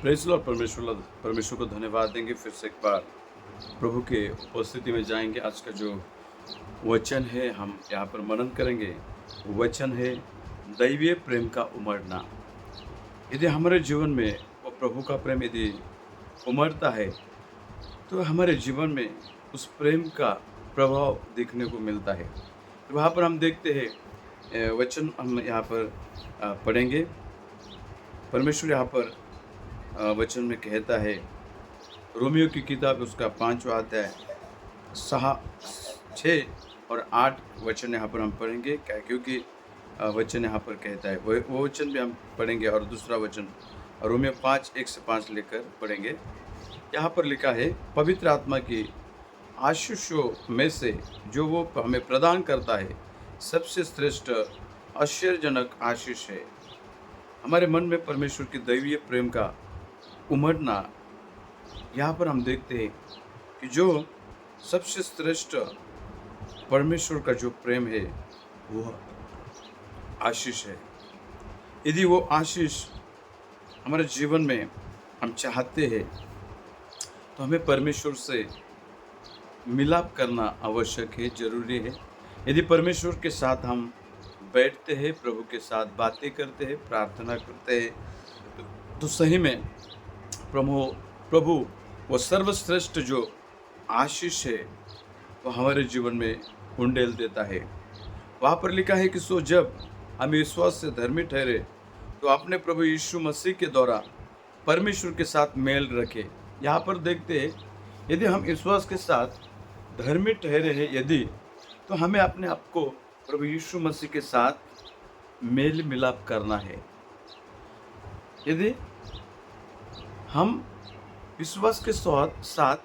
Praise Lord. परमेश्वर को धन्यवाद देंगे। फिर से एक बार प्रभु के उपस्थिति में जाएंगे। आज का जो वचन है हम यहाँ पर मनन करेंगे। वचन है दैवीय प्रेम का उमड़ना। यदि हमारे जीवन में वो प्रभु का प्रेम यदि उमड़ता है तो हमारे जीवन में उस प्रेम का प्रभाव देखने को मिलता है। तो वहाँ पर हम देखते हैं वचन हम यहाँ पर पढ़ेंगे। परमेश्वर यहाँ पर वचन में कहता है, रोमियो की किताब उसका 5वां अध्याय 6 और 8 वचन यहाँ पर हम पढ़ेंगे। क्या क्योंकि वचन यहाँ पर कहता है वो वचन भी हम पढ़ेंगे और दूसरा वचन रोमियो 5:1-5 लेकर पढ़ेंगे। यहाँ पर लिखा है, पवित्र आत्मा की आशीषों में से जो वो हमें प्रदान करता है सबसे श्रेष्ठ आश्चर्यजनक आशीष है। हमारे मन में परमेश्वर की दैवीय प्रेम का उमड़ना, यहाँ पर हम देखते हैं कि जो सबसे श्रेष्ठ परमेश्वर का जो प्रेम है वो आशीष है। यदि वो आशीष हमारे जीवन में हम चाहते हैं तो हमें परमेश्वर से मिलाप करना आवश्यक है, जरूरी है। यदि परमेश्वर के साथ हम बैठते हैं, प्रभु के साथ बातें करते हैं, प्रार्थना करते हैं तो सही में प्रभु वो सर्वश्रेष्ठ जो आशीष है वो हमारे जीवन में उंडेल देता है। वहाँ पर लिखा है कि सो जब हम विश्वास से धर्मी ठहरे तो अपने प्रभु यीशु मसीह के द्वारा परमेश्वर के साथ मेल रखे। यहाँ पर देखते हैं, यदि हम विश्वास के साथ धर्मी ठहरे हैं यदि, तो हमें अपने आप को प्रभु यीशु मसीह के साथ मेल मिलाप करना है। यदि हम विश्वास के साथ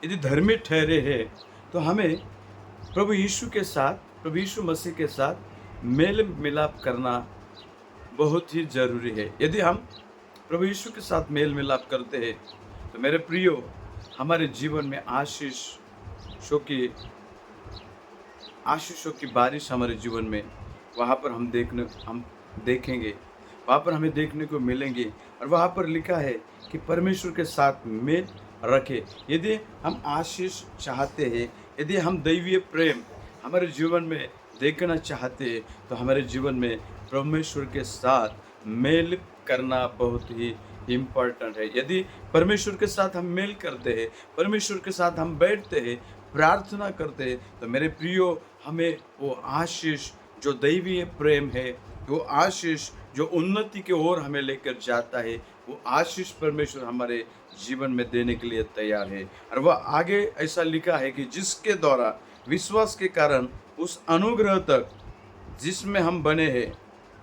यदि धर्मी ठहरे हैं तो हमें प्रभु यीशु मसीह के साथ मेल मिलाप करना बहुत ही ज़रूरी है। यदि हम प्रभु यीशु के साथ मेल मिलाप करते हैं तो मेरे प्रियो, हमारे जीवन में आशीषों की बारिश हमारे जीवन में वहाँ पर हम देखेंगे, वहाँ पर हमें देखने को मिलेंगे। और वहाँ पर लिखा है कि परमेश्वर के साथ मेल रखे। यदि हम आशीष चाहते हैं, यदि हम दैवीय प्रेम हमारे जीवन में देखना चाहते हैं तो हमारे जीवन में परमेश्वर के साथ मेल करना बहुत ही इम्पोर्टेंट है। यदि परमेश्वर के साथ हम मेल करते हैं, परमेश्वर के साथ हम बैठते हैं, प्रार्थना करते हैं तो मेरे प्रियो, हमें वो आशीष जो दैवीय प्रेम है, वो आशीष जो उन्नति की ओर हमें लेकर जाता है, वो आशीष परमेश्वर हमारे जीवन में देने के लिए तैयार है। और वह आगे ऐसा लिखा है कि जिसके द्वारा विश्वास के कारण उस अनुग्रह तक जिसमें हम बने हैं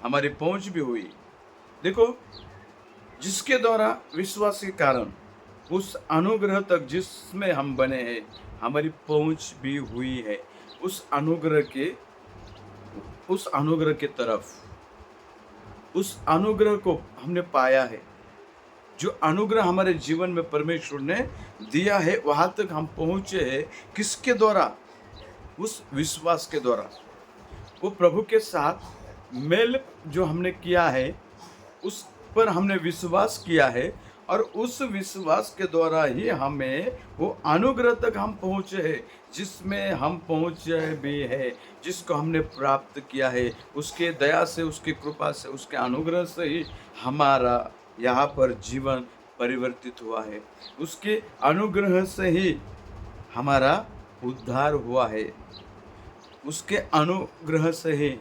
हमारी पहुंच भी हुई। देखो, जिसके द्वारा विश्वास के कारण उस अनुग्रह तक जिसमें हम बने हैं हमारी पहुंच भी हुई है। उस अनुग्रह के तरफ, उस अनुग्रह को हमने पाया है। जो अनुग्रह हमारे जीवन में परमेश्वर ने दिया है वहाँ तक हम पहुँचे हैं। किसके द्वारा? उस विश्वास के द्वारा। वो प्रभु के साथ मेल जो हमने किया है, उस पर हमने विश्वास किया है और उस विश्वास के द्वारा ही हमें वो अनुग्रह तक हम पहुँचे हैं जिसमें हम पहुँचे भी है, जिसको हमने प्राप्त किया है। उसके दया से, उसकी कृपा से, उसके अनुग्रह से ही हमारा यहाँ पर जीवन परिवर्तित हुआ है। उसके अनुग्रह से ही हमारा उद्धार हुआ है। उसके अनुग्रह से ही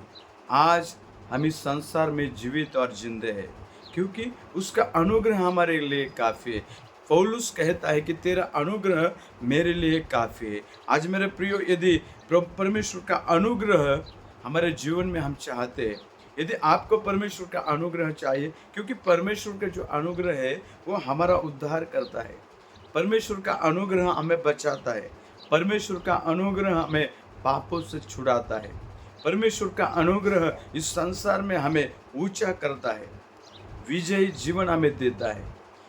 आज हम इस संसार में जीवित और जिंदे हैं, क्योंकि उसका अनुग्रह हमारे लिए काफ़ी है। पौलुस कहता है कि तेरा अनुग्रह मेरे लिए काफ़ी है। आज मेरे प्रियो, यदि परमेश्वर का अनुग्रह हमारे जीवन में हम चाहते हैं, यदि आपको परमेश्वर का अनुग्रह चाहिए, क्योंकि परमेश्वर का जो अनुग्रह है वो हमारा उद्धार करता है। परमेश्वर का अनुग्रह हमें बचाता है। परमेश्वर का अनुग्रह हमें पापों से छुड़ाता है। परमेश्वर का अनुग्रह इस संसार में हमें ऊंचा करता है, विजयी जीवन हमें देता है।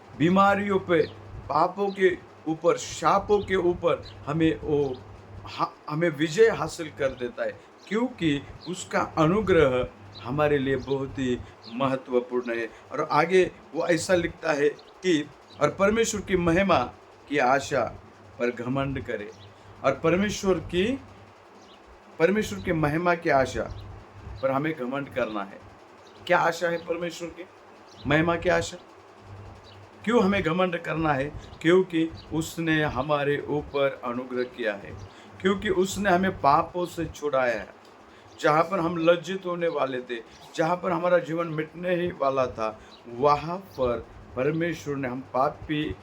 बीमारियों पे, पापों के ऊपर, शापों के ऊपर हमें विजय हासिल कर देता है, क्योंकि उसका अनुग्रह हमारे लिए बहुत ही महत्वपूर्ण है। और आगे वो ऐसा लिखता है कि और परमेश्वर की महिमा की आशा पर घमंड करे। और परमेश्वर की महिमा की आशा पर हमें घमंड करना है। क्या आशा है परमेश्वर की महिमा की आशा? क्यों हमें घमंड करना है? क्योंकि उसने हमारे ऊपर अनुग्रह किया है, क्योंकि उसने हमें पापों से छुड़ाया है। जहाँ पर हम लज्जित होने वाले थे, जहाँ पर हमारा जीवन मिटने ही वाला था, वहाँ पर परमेश्वर ने, हम पापी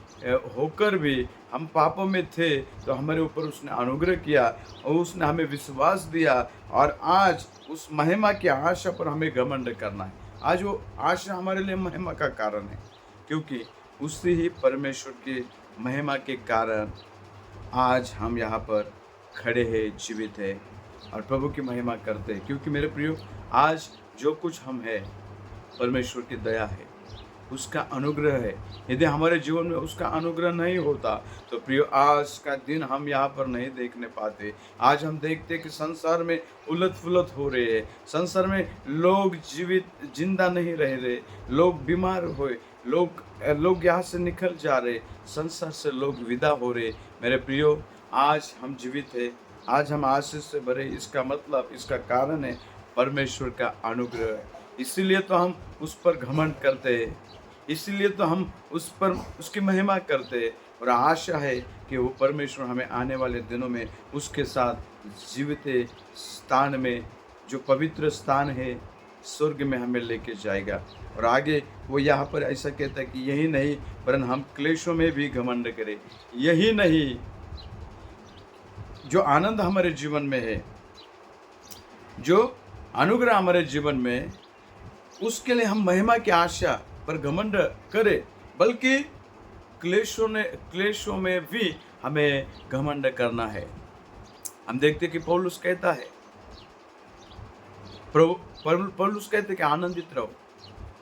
होकर भी हम पापों में थे तो हमारे ऊपर उसने अनुग्रह किया और उसने हमें विश्वास दिया। और आज उस महिमा की आशा पर हमें घमंड करना है। आज वो आशा हमारे लिए महिमा का कारण है, क्योंकि उसी ही परमेश्वर की महिमा के कारण आज हम यहाँ पर खड़े हैं, जीवित हैं और प्रभु की महिमा करते हैं। क्योंकि मेरे प्रियो, आज जो कुछ हम हैं परमेश्वर की दया है, उसका अनुग्रह है। यदि हमारे जीवन में उसका अनुग्रह नहीं होता तो प्रियो, आज का दिन हम यहाँ पर नहीं देखने पाते। आज हम देखते कि संसार में उलट पुलट हो रहे हैं, संसार में लोग जिंदा नहीं रह रहे, लोग बीमार हुए, लोग यहाँ से निकल जा रहे, संसार से लोग विदा हो रहे। मेरे प्रियो, आज हम जीवित हैं, आज हम आशीष से भरे, इसका मतलब, इसका कारण है परमेश्वर का अनुग्रह है। इसीलिए तो हम उस पर घमंड करते हैं, इसीलिए तो हम उस पर उसकी महिमा करते हैं। और आशा है कि वो परमेश्वर हमें आने वाले दिनों में उसके साथ जीवित स्थान में, जो पवित्र स्थान है, स्वर्ग में हमें लेके जाएगा। और आगे वो यहाँ पर ऐसा कहता है कि यही नहीं वरन हम क्लेशों में भी घमंड करें। यही नहीं, जो आनंद हमारे जीवन में है, जो अनुग्रह हमारे जीवन में, उसके लिए हम महिमा की आशा पर घमंड करें, बल्कि क्लेशों में भी हमें घमंड करना है। हम देखते कि पौलुस कहता है, पौलुस कहते कि आनंदित रहो,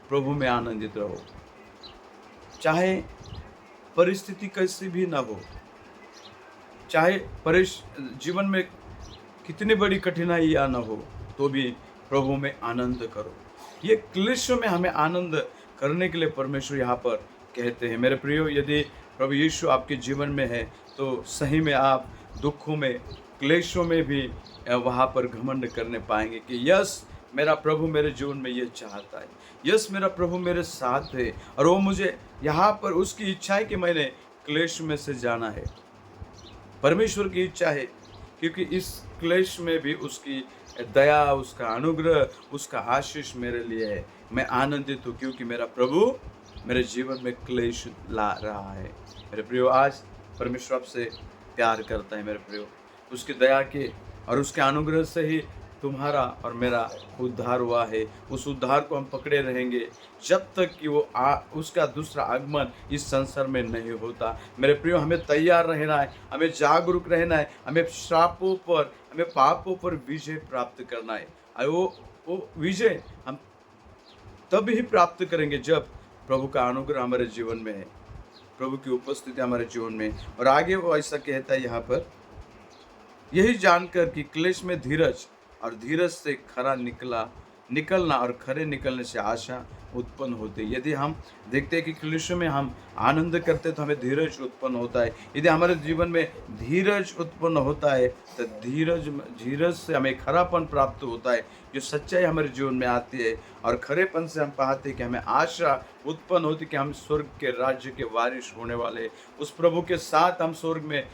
प्रभु में आनंदित रहो। चाहे परिस्थिति कैसी भी ना हो, चाहे जीवन में कितनी बड़ी कठिनाइयाँ ना हो, तो भी प्रभु में आनंद करो। ये क्लेशों में हमें आनंद करने के लिए परमेश्वर यहाँ पर कहते हैं। मेरे प्रियो, यदि प्रभु यीशु आपके जीवन में है तो सही में आप दुखों में, क्लेशों में भी वहाँ पर घमंड करने पाएंगे कि यस, मेरा प्रभु मेरे जीवन में ये चाहता है, यस, मेरा प्रभु मेरे साथ है और वो मुझे यहाँ पर, उसकी इच्छा है कि मैंने क्लेश में से जाना है। परमेश्वर की इच्छा है, क्योंकि इस क्लेश में भी उसकी दया, उसका अनुग्रह, उसका आशीष मेरे लिए है। मैं आनंदित हूँ क्योंकि मेरा प्रभु मेरे जीवन में क्लेश ला रहा है। मेरे प्रियो, आज परमेश्वर आपसे प्यार करता है। मेरे प्रियो, उसकी दया के और उसके अनुग्रह से ही तुम्हारा और मेरा उद्धार हुआ है। उस उद्धार को हम पकड़े रहेंगे जब तक कि वो उसका दूसरा आगमन इस संसार में नहीं होता। मेरे प्रियो, हमें तैयार रहना है, हमें जागरूक रहना है, हमें श्रापों पर, हमें पापों पर विजय प्राप्त करना है। और वो विजय हम तब ही प्राप्त करेंगे जब प्रभु का अनुग्रह हमारे जीवन में है, प्रभु की उपस्थिति हमारे जीवन में। और आगे वो ऐसा कहता है यहाँ पर, यही जानकर कि क्लेश में धीरज और धीरज से खरा निकलना और खरे निकलने से आशा उत्पन्न होती है। यदि हम देखते हैं कि क्लेशों में हम आनंद करते तो हमें धीरज उत्पन्न होता है। यदि हमारे जीवन में धीरज उत्पन्न होता है तो धीरज से हमें खरापन प्राप्त होता है, जो सच्चाई हमारे जीवन में आती है। और खरेपन से हम पाते हैं कि हमें आशा उत्पन्न होती कि हम स्वर्ग के राज्य के वारिस होने वाले, उस प्रभु के साथ हम स्वर्ग में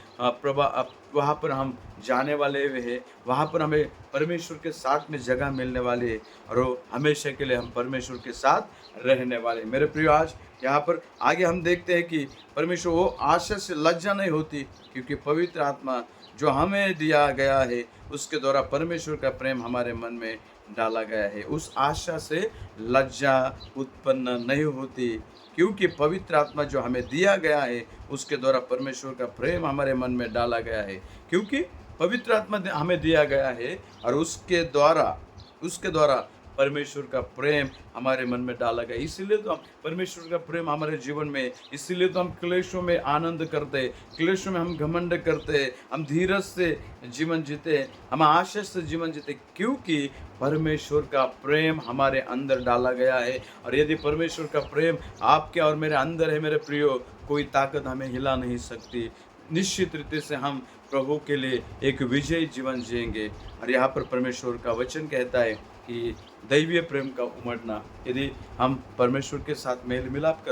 वहाँ पर हम जाने वाले हैं, वहाँ पर हमें परमेश्वर के साथ में जगह मिलने वाली है और वो हमेशा के लिए हम परमेश्वर के साथ रहने वाले। मेरे प्रिय, आज यहाँ पर आगे हम देखते हैं कि परमेश्वर वो आशा से लज्जा नहीं होती, क्योंकि पवित्र आत्मा जो हमें दिया गया है उसके द्वारा परमेश्वर का प्रेम हमारे मन में डाला गया है। उस आशा से लज्जा उत्पन्न नहीं होती, क्योंकि पवित्र आत्मा जो हमें दिया गया है उसके द्वारा परमेश्वर का प्रेम हमारे मन में डाला गया है। क्योंकि पवित्र आत्मा हमें दिया गया है और उसके द्वारा परमेश्वर का प्रेम हमारे मन में डाला गया। इसीलिए तो हम परमेश्वर का प्रेम हमारे जीवन में, इसीलिए तो हम क्लेशों में आनंद करते, क्लेशों में हम घमंड करते, हम धीरज से जीवन जीते, हम आशीष से जीवन जीते, क्योंकि परमेश्वर का प्रेम हमारे अंदर डाला गया है। और यदि परमेश्वर का प्रेम आपके और मेरे अंदर है मेरे प्रियो, कोई ताकत हमें हिला नहीं सकती। निश्चित रीति से हम प्रभु के लिए एक विजयी जीवन जिएंगे। और यहाँ पर परमेश्वर का वचन कहता है कि दैवीय प्रेम का उमड़ना, यदि हम परमेश्वर के साथ मेल मिलाप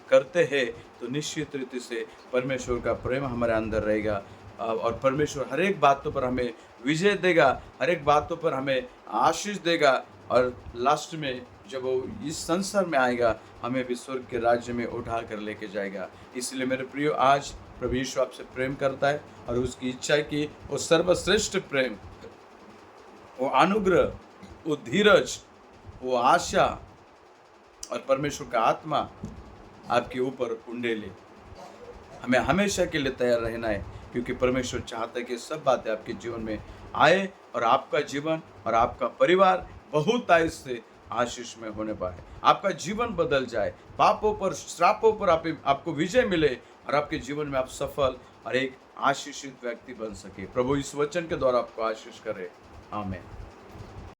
करते हैं तो निश्चित रीति से परमेश्वर का प्रेम हमारे अंदर रहेगा। और परमेश्वर हर एक बातों पर हमें विजय देगा, हर एक बातों पर हमें आशीष देगा। और लास्ट में जब वो इस संसार में आएगा, हमें भी स्वर्ग के राज्य में उठा कर लेके जाएगा। इसलिए मेरे प्रियो, आज प्रभु यीशु आपसे प्रेम करता है और उसकी इच्छा है कि वो सर्वश्रेष्ठ प्रेम, वो अनुग्रह, वो धीरज, वो आशा और परमेश्वर का आत्मा आपके ऊपर उंडेले। हमें हमेशा के लिए तैयार रहना है, क्योंकि परमेश्वर चाहता है कि सब बातें आपके जीवन में आए और आपका जीवन और आपका परिवार बहुत आय से आशीष में होने पाए, आपका जीवन बदल जाए, पापों पर, श्रापों पर आपको विजय मिले और आपके जीवन में आप सफल और एक आशीषित व्यक्ति बन सके। प्रभु इस वचन के द्वारा आपको आशीष करे। आमीन।